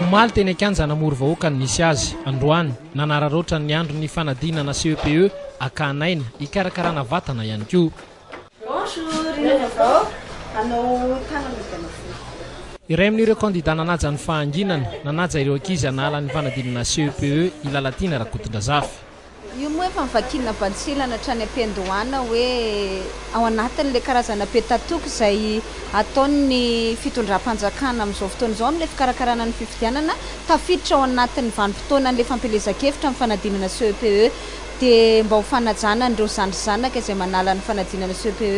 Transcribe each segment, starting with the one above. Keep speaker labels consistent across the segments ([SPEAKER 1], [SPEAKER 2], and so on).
[SPEAKER 1] Omaly teny akanjana namory vahoaka ny misy azy androany nanararoatra ny andro ny fanadinana CEPE akanaina ikarakarana vatana ihany koa. Iray amin'ireo kandida nanaja ny fahanginana nanaja ireo ankizy hanala ny fanadinana CEPE Ilalatiana Rakotondrazafy.
[SPEAKER 2] Io moa efa mivakilina Badsilana hatrany am-Pendohana hoe ao anatin'ilay karazana petatoky izay ataon'ny fitondram-panjakana amin'izao fotoana izao amin'ilay fikarakarana ny fifidianana tafiditra ao anatin'ny vanim-potoanan'ilay fampelezan-kevitra amin'ny fanadinana CEPE dia mba ho fanajana an'ireo zandry-zanaka izay manala ny fanadinana CEPE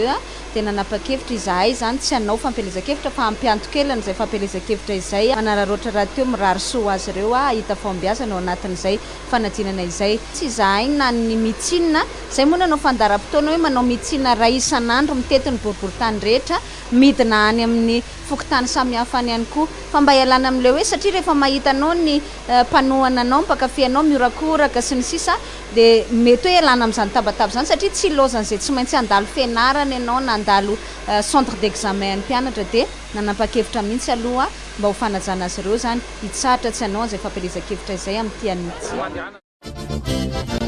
[SPEAKER 2] dia nanapa-kevitra izahay izany tsy hanao fampelezan-kevitra fa hampiantokelana izay fampelezan-kevitra izay manararoatra raha teo mirary soa azy ireo hahita fombiazana ao anatin'izay fanadinana izay. Tsy izahay na ny mitsinina izay moa nanao fandaharam-potoana hoe manao mitsinina ray isan'andro mitety ny boriboritany rehetra midina any amin'ny fokotany samihafa any ihany koa fa mba hialana amin'ilay hoe satria rehefa mahita anao ny mpanohana anao mpakafy anao miorakoraka sy ny sisa dia mety hoe hialana amin'izany tabataba izany satria tsy lozana izay tsy maintsy handalo fianarana ianao na handalo centre d'examen ny mpianatra dia nanapa-kevitra mihitsy aloha mba ho fanajana azy ireo izany hitsahatra tsy hanao izay fampelezan-kevitra izay amin'ny tiany mihitsy.